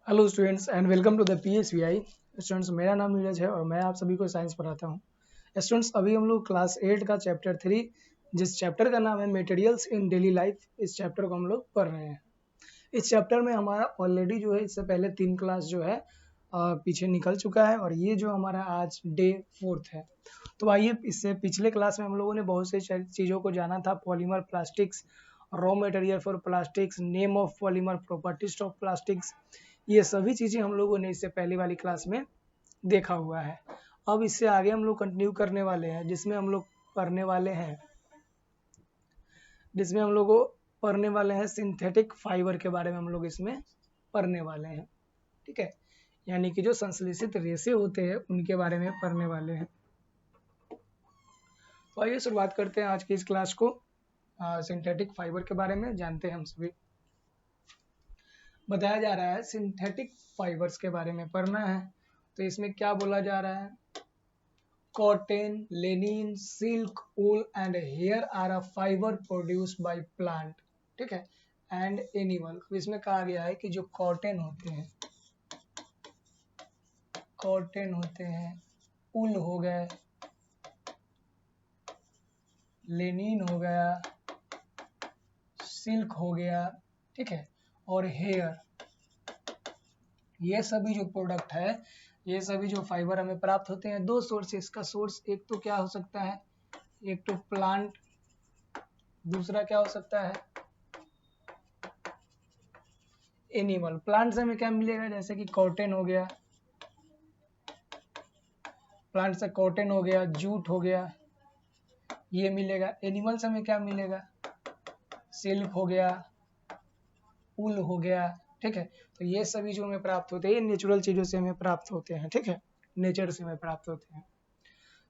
Hello students and welcome to the PSVI। Students, मेरा नाम नीरज है और मैं आप सभी को साइंस पढ़ाता हूँ। स्टूडेंट्स, अभी हम लोग क्लास 8 का चैप्टर 3, जिस चैप्टर का नाम है मटेरियल्स इन डेली लाइफ, इस चैप्टर को हम लोग पढ़ रहे हैं। इस चैप्टर में हमारा ऑलरेडी जो है इससे पहले 3 क्लास जो है पीछे निकल चुका है और ये जो हमारा आज डे 4 है। तो आइए, इससे पिछले क्लास में हम लोगों ने बहुत से चीज़ों को जाना था। Polymer, plastics, raw material for plastics, name of polymer, properties of plastics, ये सभी चीज़ें हम लोगों ने इससे पहले वाली क्लास में देखा हुआ है। अब इससे आगे हम लोग कंटिन्यू करने वाले हैं, जिसमें हम लोग पढ़ने वाले हैं सिंथेटिक फाइबर के बारे में हम लोग इसमें पढ़ने वाले हैं। ठीक है, यानी कि जो संश्लेषित रेशे होते हैं उनके बारे में पढ़ने वाले हैं। तो आइए शुरुआत करते हैं आज की इस क्लास को। सिंथेटिक फाइबर के बारे में जानते हैं हम सभी। बताया जा रहा है सिंथेटिक फाइबर्स के बारे में पढ़ना है। तो इसमें क्या बोला जा रहा है? Cotton, linen, silk, wool and hair are a fibre produced by plant. ठीक है, एंड एनिमल। इसमें कहा गया है कि जो कॉटन होते हैं, वूल हो गए, लेनिन हो गया, सिल्क हो गया, ठीक है, और हेयर, ये सभी जो प्रोडक्ट है, ये सभी जो फाइबर हमें प्राप्त होते हैं, दो सोर्स। इसका सोर्स एक तो क्या हो सकता है, एक तो प्लांट, दूसरा क्या हो सकता है, एनिमल। प्लांट से हमें क्या मिलेगा? जैसे कि कॉटन हो गया, प्लांट से कॉटन हो गया, जूट हो गया, ये मिलेगा। एनिमल से हमें क्या मिलेगा? सिल्क हो गया, ऊल हो गया। ठीक है, तो ये सभी जो हमें प्राप्त होते हैं, ये नेचुरल चीजों से हमें प्राप्त होते हैं। ठीक है, नेचर से हमें प्राप्त होते हैं।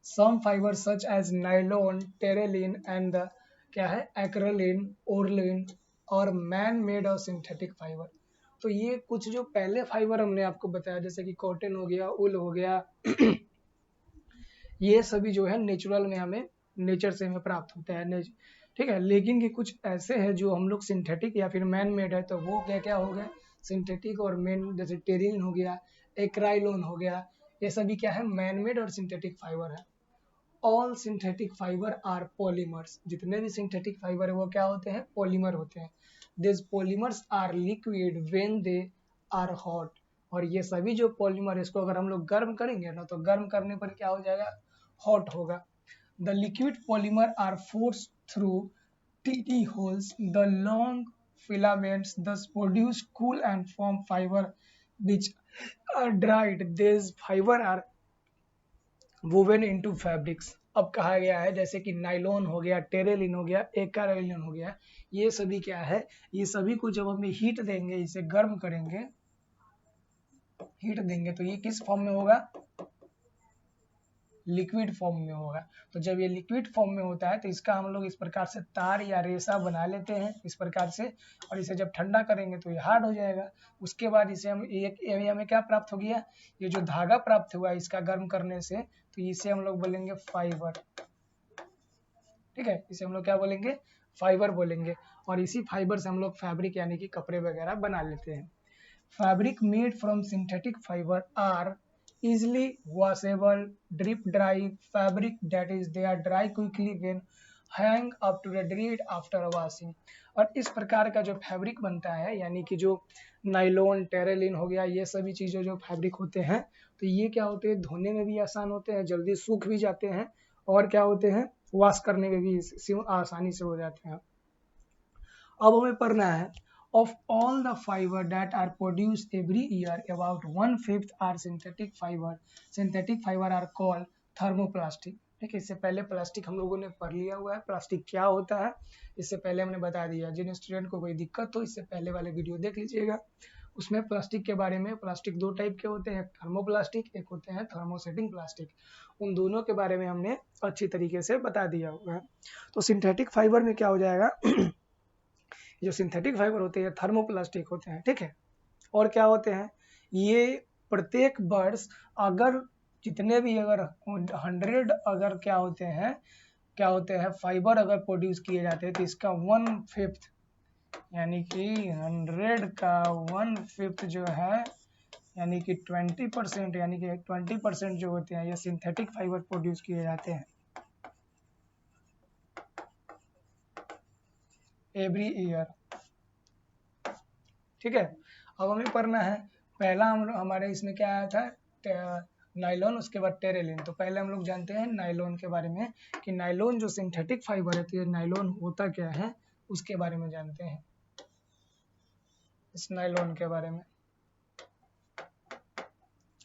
Some fibre such as nylon, terylene and the क्या है, एक्रेलिन, ओरलिन और man made of synthetic fibre. तो ये कुछ जो पहले फाइबर हमने आपको बताया, जैसे कि कॉटन हो गया, उल हो गया, ये सभी जो है नेचुरल में हमें, नेचर से हमें प्राप्त होता है। ठीक है, लेकिन कि कुछ ऐसे हैं जो हम लोग सिंथेटिक या फिर मैन मेड है, तो वो क्या क्या हो गए? सिंथेटिक और मैन, जैसे टेरिन हो गया, एक्राइलोन हो गया, ये सभी क्या है? मैन मेड और सिंथेटिक फाइबर है। All synthetic fibre are polymers. जितने भी सिंथेटिक फाइबर है वो क्या होते हैं? पॉलीमर होते हैं। This polymers are liquid when they are hot. और ये सभी जो पॉलीमर, इसको अगर हम लोग गर्म करेंगे ना, तो गर्म करने पर क्या हो जाएगा? हॉट होगा। The liquid polymer are forced through tiny holes the long filaments, thus produce cool and firm fiber which are dried. These fiber are woven into fabrics। अब कहा गया है जैसे कि नाइलॉन हो गया, टेरेलिन हो गया, एक्राइलिन हो गया, ये सभी क्या है? ये सभी को जब हमें हीट देंगे, इसे गर्म करेंगे, हीट देंगे, तो ये किस फॉर्म में होगा? लिक्विड फॉर्म में होगा। तो जब ये लिक्विड फॉर्म में होता है तो इसका हम लोग इस प्रकार से तार या रेशा बना लेते हैं इस प्रकार से, और इसे जब ठंडा करेंगे तो ये हार्ड हो जाएगा। उसके बाद इसे हम ये हमें क्या प्राप्त हो गया? ये जो धागा प्राप्त हुआ इसका गर्म करने से, तो इसे हम लोग बोलेंगे फाइबर। ठीक है, इसे हम लोग क्या बोलेंगे? फाइबर बोलेंगे। और इसी फाइबर से हम लोग फैब्रिक यानी कि कपड़े वगैरह बना लेते हैं। Fabric made from synthetic fiber are easily washable, drip dry fabric, that is they are dry quickly when hang up to the dried after washing। और इस प्रकार का जो फैब्रिक बनता है, यानी कि जो नाइलॉन, टेरेलिन हो गया, ये सभी चीज़ें जो फैब्रिक होते हैं, तो ये क्या होते हैं? धोने में भी आसान होते हैं, जल्दी सूख भी जाते हैं, और क्या होते हैं? वॉश करने में भी आसानी से हो जाते हैं। अब हमें पढ़ना है, of all the fiber that are produced every year, about 1/5 are synthetic fiber। synthetic fiber are called thermoplastic। ठीक है, इससे पहले प्लास्टिक हम लोगों ने पढ़ लिया हुआ है, प्लास्टिक क्या होता है इससे पहले हमने बता दिया। जिन स्टूडेंट को कोई दिक्कत हो, इससे पहले वाले वीडियो देख लीजिएगा, उसमें प्लास्टिक के बारे में, प्लास्टिक दो टाइप के होते हैं, थर्मोप्लास्टिक, एक होते हैं थर्मोसेटिंग प्लास्टिक। उन दोनों के बारे में हमने अच्छी तरीके से बता दिया हुआ है। तो सिंथेटिक फाइबर में क्या हो जाएगा? जो सिंथेटिक फाइबर होते हैं थर्मोप्लास्टिक होते हैं। ठीक है, और क्या होते हैं? ये प्रत्येक वर्ष अगर जितने भी, अगर 100 अगर क्या होते हैं फाइबर अगर प्रोड्यूस किए जाते हैं, तो इसका 1/5 यानी कि 100 का 1/5 जो है यानी कि 20%, यानी कि 20% जो होते हैं ये सिंथेटिक फाइबर प्रोड्यूस किए जाते हैं एवरी ईयर। ठीक है, अब हमें पढ़ना है, पहला हम हमारे इसमें क्या आया था नाइलॉन, उसके बाद टेरेलिन। तो पहले हम लोग जानते हैं नाइलॉन के बारे में कि नाइलॉन जो सिंथेटिक फाइबर है, तो ये नाइलॉन होता क्या है उसके बारे में जानते हैं, इस नाइलॉन के बारे में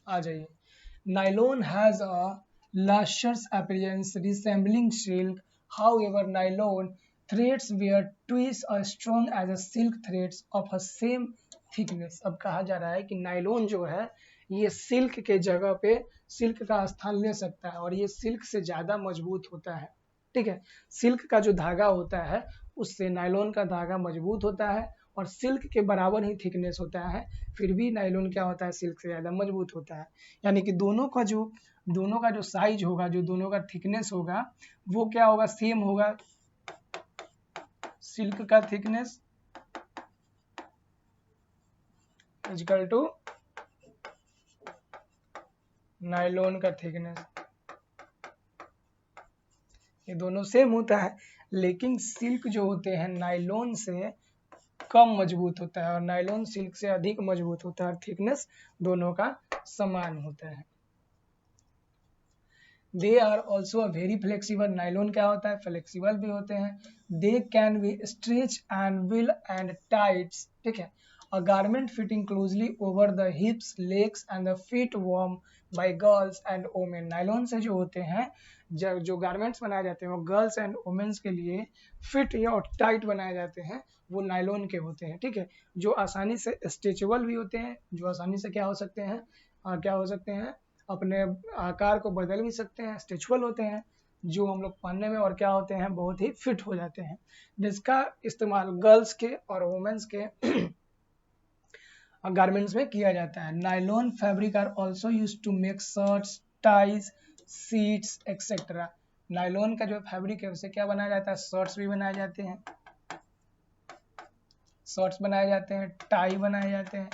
आ जाइए। Nylon has a lustrous appearance resembling silk, however nylon threads were twice as strong as a silk threads of a same thickness। अब कहा जा रहा है कि नाइलॉन जो है ये सिल्क के जगह पे सिल्क का स्थान ले सकता है और ये सिल्क से ज़्यादा मजबूत होता है। ठीक है, सिल्क का जो धागा होता है उससे नाइलॉन का धागा मजबूत होता है और सिल्क के बराबर ही थिकनेस होता है, फिर भी नाइलॉन क्या होता है सिल्क से ज़्यादा मजबूत होता है। यानी कि दोनों का जो साइज होगा, जो दोनों का थिकनेस होगा वो क्या होगा, सेम होगा। सिल्क का थिकनेस इक्वल टू नाइलॉन का थिकनेस, ये दोनों सेम होता है, लेकिन सिल्क जो होते हैं नाइलॉन से कम मजबूत होता है और नाइलॉन सिल्क से अधिक मजबूत होता है, थिकनेस दोनों का समान होता है। They are also a very flexible, nylon क्या होता है फ्लेक्सिबल भी होते हैं। They can be stretch and will and tights. ठीक है, a garment fitting closely over the hips legs and the feet warm by girls and women. Nylon से जो होते हैं जो गारमेंट्स बनाए जाते हैं वो गर्ल्स एंड वोमेन्स के लिए फिट या टाइट बनाए जाते हैं, वो नाइलॉन के होते हैं। ठीक है, जो आसानी से स्ट्रेचेबल भी होते हैं, जो आसानी से क्या हो सकते हैं अपने आकार को बदल भी सकते हैं, स्ट्रेचेबल होते हैं, जो हम लोग पहनने में और क्या होते हैं बहुत ही फिट हो जाते हैं, जिसका इस्तेमाल गर्ल्स के और वुमेन्स के गारमेंट्स में किया जाता है। Nylon fabric are also used to make shirts, ties, seats etcetera. Nylon का जो फैब्रिक है उससे क्या बनाया जाता है, शर्ट्स भी बनाए जाते हैं, टाई बनाए जाते हैं,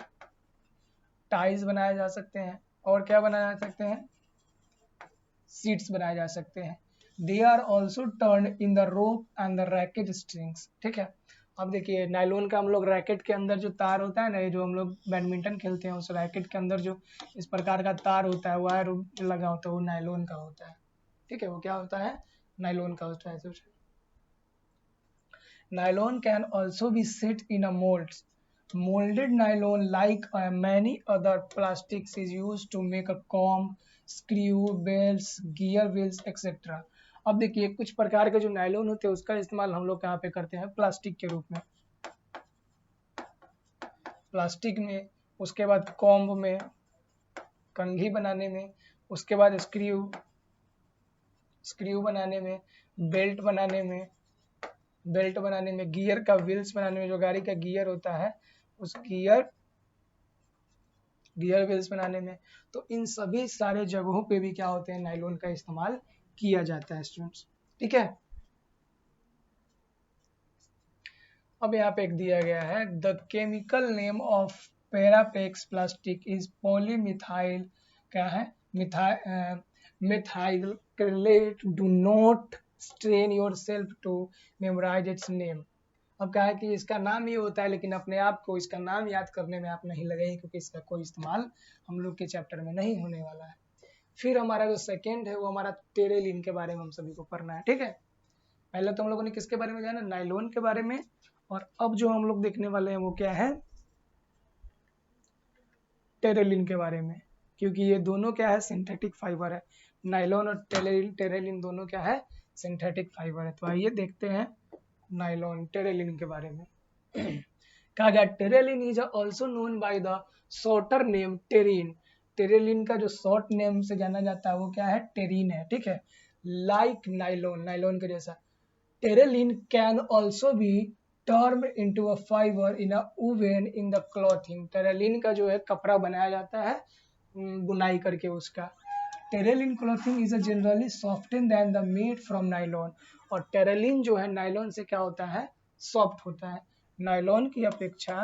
टाइज बनाए जा सकते हैं, और क्या बनाए जा सकते हैं, सीट्स बनाए जा सकते हैं। They are also turn in the rope and the racket strings. ठीक है, अब देखिए नाइलॉन का हम लोग रैकेट के अंदर जो तार होता है ना, ये जो हम लोग बैडमिंटन खेलते हैं उस रैकेट के अंदर जो इस प्रकार का तार होता है, वायर लगा होता है, वो नाइलॉन का होता है। ठीक है, वो क्या होता है, नाइलॉन का होता है। Nylon can also be set in a moulds. Molded nylon, like many other plastics, is used to make a comb, screw, belts, gear wheels, etc. अब देखिए कुछ प्रकार के जो नायलॉन होते हैं उसका इस्तेमाल हम लोग कहाँ पे करते हैं, प्लास्टिक के रूप में, प्लास्टिक में, उसके बाद कॉम्ब में, कंघी बनाने में, उसके बाद स्क्रू बनाने में, बेल्ट बनाने में, गियर का व्हील्स बनाने में, जो गाड़ी का गियर होता है उस गियर व्हील्स बनाने में। तो इन सभी सारे जगहों पे भी क्या होते हैं, नाइलॉन का इस्तेमाल किया जाता है स्टूडेंट्स। ठीक है, अब यहाँ पे एक दिया गया है, the chemical name of perspex plastic is polymethyl, क्या है, methyl acrylate, do not strain yourself to memorise its name. अब क्या है कि इसका नाम ये होता है, लेकिन अपने आप को इसका नाम याद करने में आप नहीं लगेंगे, क्योंकि इसका कोई इस्तेमाल हम लोग के चैप्टर में नहीं होने वाला है। फिर हमारा जो सेकेंड है वो हमारा टेरेलिन के बारे में हम सभी को पढ़ना है। ठीक है, पहले तो हम लोगों ने किसके बारे में जाना, नाइलॉन के बारे में, और अब जो हम लोग देखने वाले हैं वो क्या है, टेरेलिन के बारे में, क्योंकि ये दोनों क्या है, सिंथेटिक फाइबर है। नाइलॉन और टेरेलिन दोनों क्या है, सिंथेटिक फाइबर है। तो आइए देखते हैं नाइलॉन टेरेलिन के बारे में। कहा गया terylene is also known by the shorter name टेरिन। Terylene का जो शॉर्ट नेम से जाना जाता है वो क्या है, टेरिन है। ठीक है, लाइक नाइलॉन, नाइलॉन के जैसा। Terylene can also be term into a fibre in a woven in the clothing. Terylene का जो है कपड़ा बनाया जाता है बुनाई करके उसका। Terylene clothing is generally soften than the made from nylon. और टेरेलिन जो है नाइलॉन से क्या होता है, सॉफ्ट होता है। नाइलॉन की अपेक्षा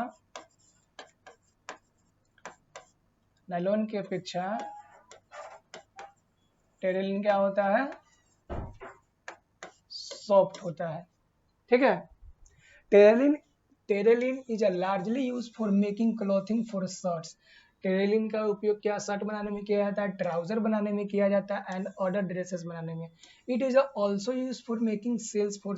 नायलॉन की अपेक्षा टेरेलिन क्या होता है, सॉफ्ट होता है। ठीक है, terylene terylene is a largely use for making clothing for shirts. Terylene का उपयोग क्या शर्ट बनाने में किया जाता है, ट्राउजर बनाने में किया जाता है एंड अदर ड्रेसेस बनाने में। It is also use for making sails for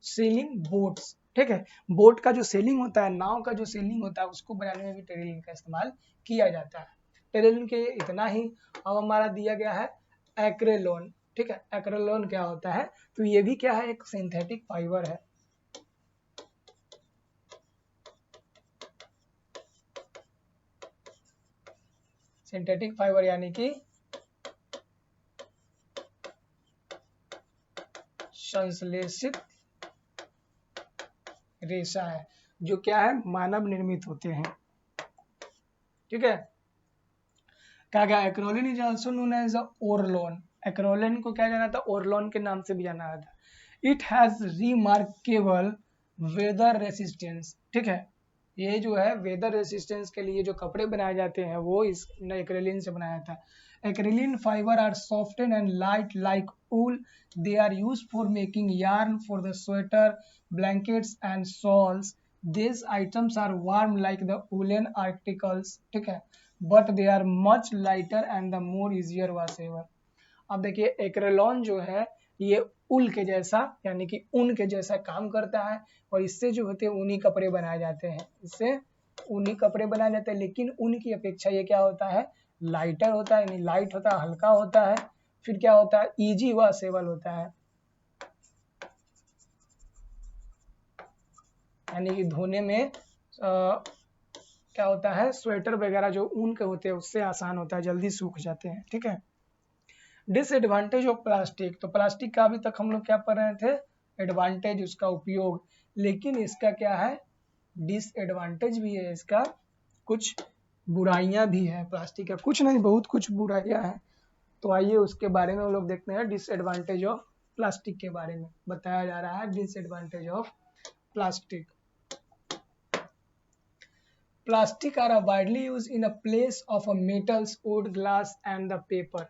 sailing boats. ठीक है, बोट का जो सेलिंग होता है, नाव का जो सेलिंग होता है, उसको बनाने में भी टेरेलिन का इस्तेमाल किया जाता है। टेरेलिन के इतना ही। अब हमारा दिया गया है एक्रेलोन। ठीक है, एक्रेलोन क्या होता है, तो ये भी क्या है, एक सिंथेटिक फाइबर है। सिंथेटिक फाइबर यानी कि संश्लेषित रेशा है, जो क्या है, मानव निर्मित होते हैं। ठीक है, क्या क्या, acrilan is also known as orlon. Acrilan को क्या जाना था, ओरलोन के नाम से भी जाना था। It has remarkable weather resistance. ठीक है, ये जो है वेदर रेसिस्टेंस के लिए जो कपड़े बनाए जाते हैं वो इस एक्रेलिन से बनाया था। Acrilan fibre are soften and light like wool. They are used for making yarn for the sweater, blankets and shawls. These items are warm like the woolen articles. ठीक है, but they are much lighter and the more easier washable. अब देखिए एक्रेलॉन जो है ये उल के जैसा यानी कि ऊन के जैसा काम करता है और इससे जो होते हैं ऊनी कपड़े बनाए जाते हैं, इससे ऊनी कपड़े बनाए जाते हैं। लेकिन ऊन की अपेक्षा ये क्या होता है, लाइटर होता है, यानी लाइट होता है, हल्का होता है। फिर क्या होता है, इजी वॉशेबल होता है, यानी कि धोने में क्या होता है, स्वेटर वगैरह जो ऊन के होते हैं उससे आसान होता है, जल्दी सूख जाते हैं। ठीक है, डिसएडवांटेज ऑफ प्लास्टिक, तो प्लास्टिक का अभी तक हम लोग क्या पढ़ रहे थे, एडवांटेज उसका उपयोग, लेकिन इसका क्या है, डिसएडवांटेज भी है, इसका कुछ बुराइयां भी है। प्लास्टिक का कुछ नहीं, बहुत कुछ बुराइयां हैं। तो आइए उसके बारे में हम लोग देखते हैं। डिसएडवांटेज ऑफ प्लास्टिक के बारे में बताया जा रहा है। Disadvantage of plastic, plastic are widely use in a place of a metals, wood, glass and the paper.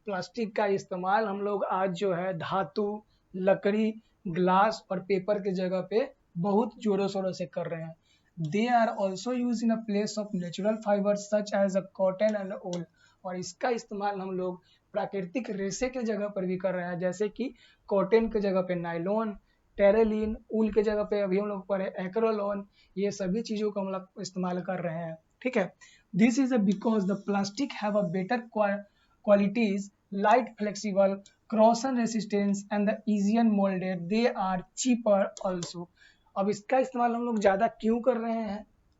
Plastic का इस्तेमाल हम लोग आज जो है धातु, लकड़ी, ग्लास और पेपर के जगह पे बहुत जोरों शोरों से कर रहे हैं। They are also use in a place of natural fibre such as a cotton and wool. और इसका इस्तेमाल हम लोग प्राकृतिक रेशे के जगह पर भी कर रहे हैं, जैसे कि कॉटन के जगह पे नाइलॉन, टेरेलिन, ऊल के जगह पे अभी हम लोग पढ़े एक्रोलोन। ये सभी चीजों को हम लोग इस्तेमाल कर रहे हैं। ठीक है, this is because the plastic have a better qualities, light, flexible, corrosion resistance and the easier molded. They are cheaper also. अब इसका इस्तेमाल हम लोग ज़्यादा क्यों कर रहे हैं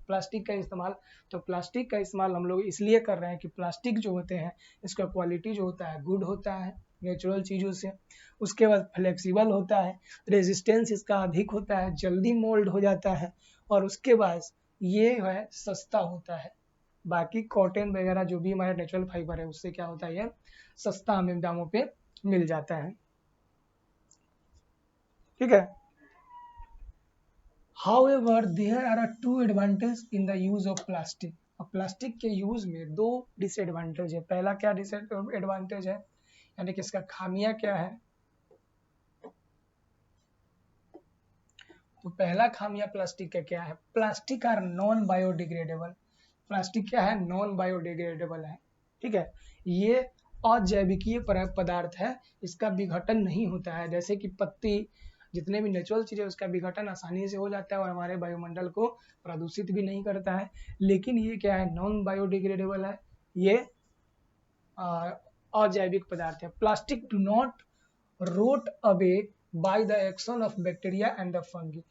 प्लास्टिक का इस्तेमाल, तो प्लास्टिक का इस्तेमाल हम लोग इसलिए कर रहे हैं कि प्लास्टिक जो होते हैं इसका क्वालिटी जो होता है गुड होता है नेचुरल चीज़ों से। उसके बाद फ्लेक्सिबल होता है, रेजिस्टेंस इसका अधिक होता है, जल्दी मोल्ड हो जाता है, और उसके बाद ये है सस्ता होता है। बाकी कॉटन वगैरह जो भी हमारा नेचुरल फाइबर है उससे क्या होता है, ये सस्ता हमें दामों पे मिल जाता है। ठीक है, However, there are two advantages in the use of plastic. अब प्लास्टिक के यूज में दो डिसएडवांटेज है। पहला क्या डिसएडवांटेज है, यानी कि इसका खामियां क्या है, तो पहला खामियां प्लास्टिक का क्या है, plastic are non biodegradable. Plastic क्या है, नॉन बायोडिग्रेडेबल है। ठीक है, ये अजैविकीय पदार्थ है, इसका विघटन नहीं होता है। जैसे कि पत्ती, जितने भी नेचुरल चीजें उसका विघटन आसानी से हो जाता है और हमारे वायुमंडल को प्रदूषित भी नहीं करता है। लेकिन ये क्या है, नॉन बायोडिग्रेडेबल है, ये अजैविक पदार्थ है। Plastic do not rot away by the action of bacteria and the fungi.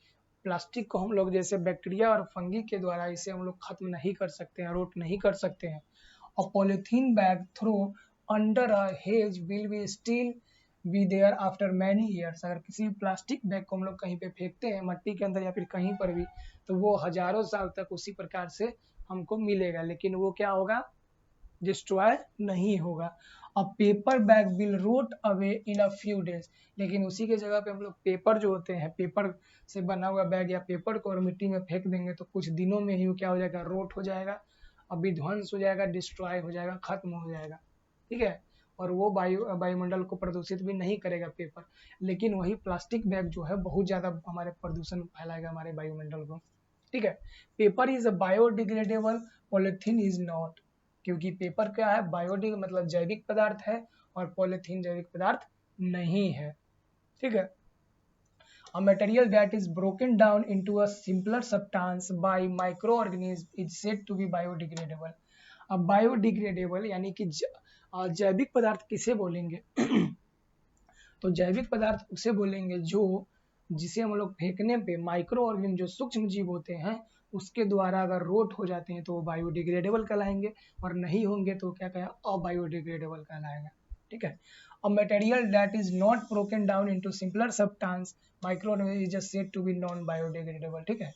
Plastic को हम लोग जैसे बैक्टीरिया और फंगी के द्वारा इसे हम लोग खत्म नहीं कर सकते हैं, रोट नहीं कर सकते हैं। और polythene bag throw under a hedge will be still be there after many years. अगर किसी प्लास्टिक बैग को हम लोग कहीं पे फेंकते हैं मट्टी के अंदर या फिर कहीं पर भी, तो वो हजारों साल तक उसी प्रकार से हमको मिलेगा, लेकिन वो क्या होगा, डिस्ट्रॉय नहीं होगा। अब paper bag will rot away in a few days. लेकिन उसी के जगह पे हम लोग पेपर जो होते हैं, पेपर से बना हुआ बैग या पेपर को और मिट्टी में फेंक देंगे तो कुछ दिनों में ही क्या हो जाएगा, रोट हो जाएगा अभी ध्वंस हो जाएगा, डिस्ट्रॉय हो जाएगा, खत्म हो जाएगा, ठीक है। और वो वायुमंडल को प्रदूषित भी नहीं करेगा पेपर, लेकिन वही प्लास्टिक बैग जो है बहुत ज़्यादा हमारे प्रदूषण फैलाएगा हमारे वायुमंडल को, ठीक है। Paper is a biodegradable, polythene is not, क्योंकि पेपर क्या है, बायोडिग मतलब जैविक पदार्थ है और पॉलीथीन जैविक पदार्थ नहीं है, ठीक है। A material that is broken down into a simpler substance by microorganism is said to be biodegradable. अब बायोडिग्रेडेबल यानी कि जैविक पदार्थ किसे बोलेंगे तो जैविक पदार्थ उसे बोलेंगे जो जिसे हम लोग फेंकने पे माइक्रो ऑर्गेनिज्म जो सूक्ष्म जीव होते हैं उसके द्वारा अगर रोट हो जाते हैं तो वो बायोडिग्रेडेबल कहलाएंगे, और नहीं होंगे तो क्या कहें, अबायोडिग्रेडेबल कहलाएगा, ठीक है। A material that is not broken down into simpler substance microorganism is just said to be non biodegradable, ठीक है।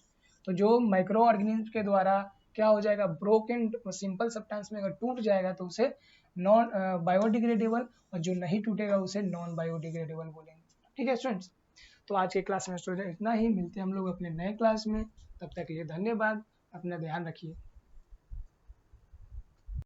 तो जो माइक्रो ऑर्गेनिज्म के द्वारा क्या हो जाएगा, ब्रोकन सिंपल सब्सटेंस में अगर टूट जाएगा तो उसे नॉन बायोडिग्रेडेबल, और जो नहीं टूटेगा उसे नॉन बायोडिग्रेडेबल बोलेंगे, ठीक है स्टूडेंट्स। तो आज के क्लास में स्टूडेंट इतना ही, मिलते हैं हम लोग अपने नए क्लास में, तब तक के लिए धन्यवाद, अपना ध्यान रखिए।